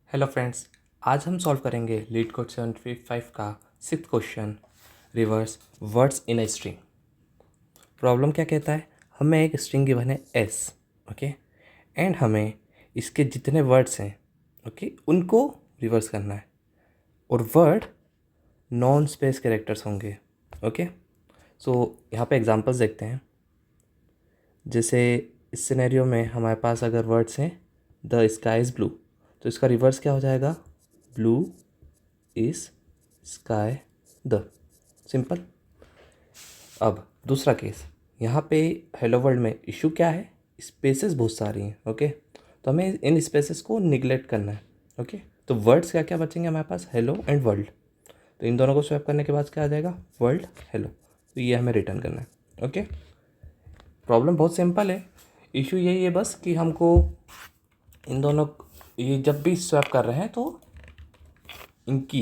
Hello friends, आज हम solve करेंगे लीड कोड 75 का 6th question, reverse words in a string. Problem क्या कहता है, हमें एक स्ट्रिंग गिवन है एस, ओके, एंड हमें इसके जितने वर्ड्स हैं, ओके, उनको रिवर्स करना है और वर्ड नॉन स्पेस कैरेक्टर्स होंगे, ओके। सो यहाँ पे एग्जांपल्स देखते हैं। जैसे इस सिनेरियो में हमारे पास अगर वर्ड्स हैं द स्काई इज़ ब्लू, तो इसका रिवर्स क्या हो जाएगा, blue is sky the, simple. अब दूसरा केस, यहाँ पे हेलो वर्ल्ड में इशू क्या है, स्पेसेस बहुत सारी हैं, ओके, तो हमें इन स्पेसेस को निगलेक्ट करना है, ओके। तो वर्ड्स क्या क्या बचेंगे हमारे पास, हेलो एंड वर्ल्ड, तो इन दोनों को स्वैप करने के बाद क्या आ जाएगा, वर्ल्ड हेलो, तो ये हमें रिटर्न करना है, ओके। प्रॉब्लम बहुत सिंपल है, इशू यही है बस कि हमको इन दोनों, ये जब भी स्वैप कर रहे हैं तो इनकी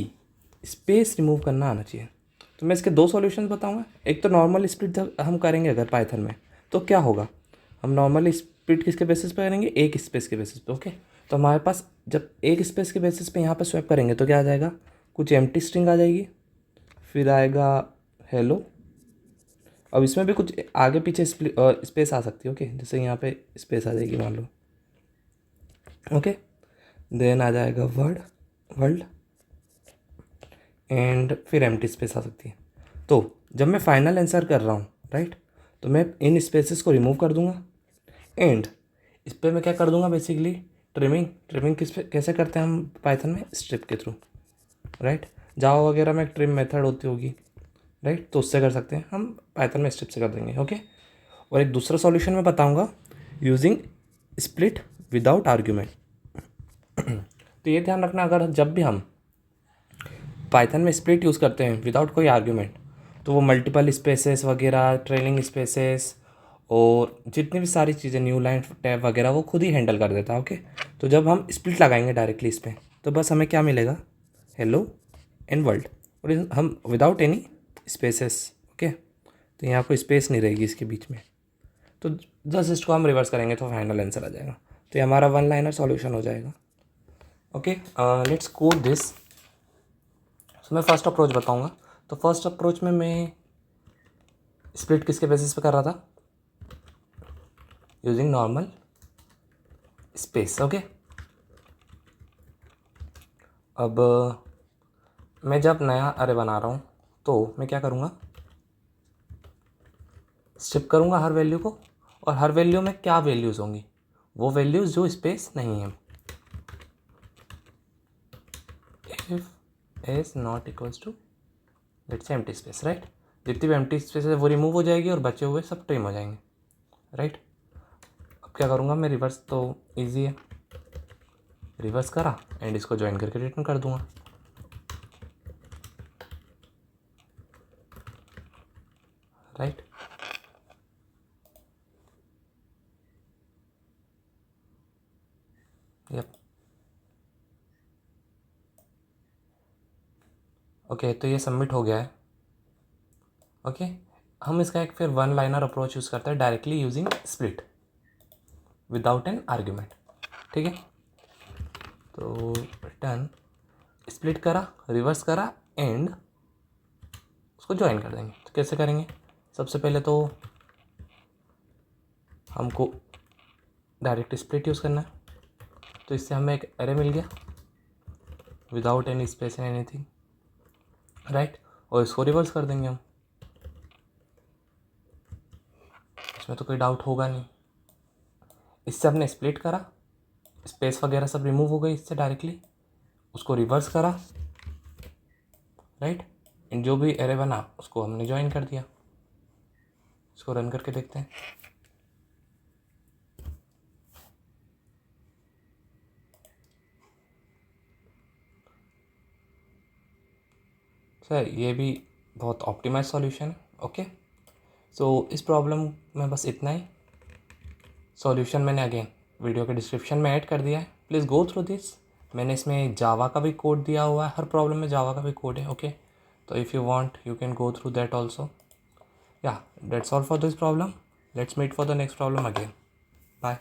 स्पेस रिमूव करना आना चाहिए। तो मैं इसके दो सॉल्यूशंस बताऊंगा। एक तो नॉर्मल स्प्लिट जब हम करेंगे अगर पाइथन में, तो क्या होगा, हम नॉर्मल स्प्लिट किसके बेसिस पे करेंगे, एक स्पेस के बेसिस पे, ओके। तो हमारे पास जब एक स्पेस के बेसिस पे यहाँ पे स्वैप करेंगे तो क्या आ जाएगा, कुछ एम्प्टी स्ट्रिंग आ जाएगी, फिर आएगा हेलो। अब इसमें भी कुछ आगे पीछे स्पेस आ सकती है, ओके, जैसे यहाँ पे स्पेस आ जाएगी मान लो, ओके। देन आ जाएगा वर्ड वर्ल्ड एंड फिर एम्प्टी स्पेस आ सकती है। तो जब मैं फाइनल आंसर कर रहा हूँ, राइट, तो मैं इन स्पेसेस को रिमूव कर दूंगा एंड इस पर मैं क्या कर दूंगा, बेसिकली ट्रिमिंग। ट्रिमिंग किस पे कैसे करते हैं हम पाइथन में, स्ट्रिप के थ्रू, राइट। जावा वगैरह में ट्रिम मेथड होती होगी, राइट, तो उससे कर सकते हैं, हम पाइथन में स्ट्रिप से कर देंगे, ओके। और एक दूसरा सॉल्यूशन मैं बताऊंगा, यूजिंग स्प्लिट विदाउट आर्ग्यूमेंट। तो ये ध्यान रखना, अगर जब भी हम पाइथन में स्प्लिट यूज़ करते हैं विदाउट कोई आर्ग्यूमेंट, तो वो मल्टीपल स्पेसेस वगैरह, ट्रेलिंग स्पेसेस और जितनी भी सारी चीज़ें, न्यू लाइन टैब वगैरह, वो खुद ही हैंडल कर देता है, ओके। तो जब हम स्प्लिट लगाएंगे डायरेक्टली इस पर, तो बस हमें क्या मिलेगा, हेलो एंड वर्ल्ड, और हम विदाउट एनी स्पेसेस, ओके। तो यहाँ कोई स्पेस नहीं रहेगी इसके बीच में, तो जस्ट इसको हम रिवर्स करेंगे तो फाइनल आंसर आ जाएगा। तो ये हमारा वन लाइनर सॉल्यूशन हो जाएगा, ओके। Let's code this. तो मैं फर्स्ट अप्रोच बताऊंगा। तो फर्स्ट अप्रोच में मैं स्प्लिट किसके बेसिस पे कर रहा था, यूजिंग नॉर्मल स्पेस, ओके। अब मैं जब नया अरे बना रहा हूँ तो मैं क्या करूँगा, स्ट्रिप करूँगा हर वैल्यू को, और हर वैल्यू में क्या वैल्यूज़ होंगी, वो वैल्यूज़ जो स्पेस नहीं है। If is not equals to let's say empty space, right, जितनी भी एम्प्टी स्पेस है वो रिमूव हो जाएगी और बचे हुए सब ट्रिम हो जाएंगे, राइट। अब क्या करूँगा मैं, रिवर्स तो ईजी है, रिवर्स करा एंड इसको ज्वाइन करके रिटर्न कर दूंगा, राइट। यप, ओके, तो ये सबमिट हो गया है, ओके। हम इसका एक फिर वन लाइनर अप्रोच यूज़ करते हैं, directly using split without an argument, ठीक है। तो रिटर्न स्प्लिट करा, रिवर्स करा एंड उसको ज्वाइन कर देंगे। तो कैसे करेंगे, सबसे पहले तो हमको डायरेक्ट स्प्लिट यूज़ करना है, तो इससे हमें एक एरे मिल गया without any space and anything, right, और इसको रिवर्स कर देंगे हम, इसमें तो कोई डाउट होगा नहीं। इससे हमने स्प्लिट करा, स्पेस वगैरह सब रिमूव हो गई इससे डायरेक्टली, उसको रिवर्स करा, राइट, एंड जो भी एरे बना उसको हमने ज्वाइन कर दिया। इसको रन करके देखते हैं। सर ये भी बहुत ऑप्टिमाइज सॉल्यूशन है, ओके। सो इस प्रॉब्लम में बस इतना ही। सॉल्यूशन मैंने अगेन वीडियो के डिस्क्रिप्शन में ऐड कर दिया है, प्लीज़ गो थ्रू दिस। मैंने इसमें जावा का भी कोड दिया हुआ है, हर प्रॉब्लम में जावा का भी कोड है, ओके। तो if you want you can go through that also. या that's all for this problem, let's meet for the next problem again, bye.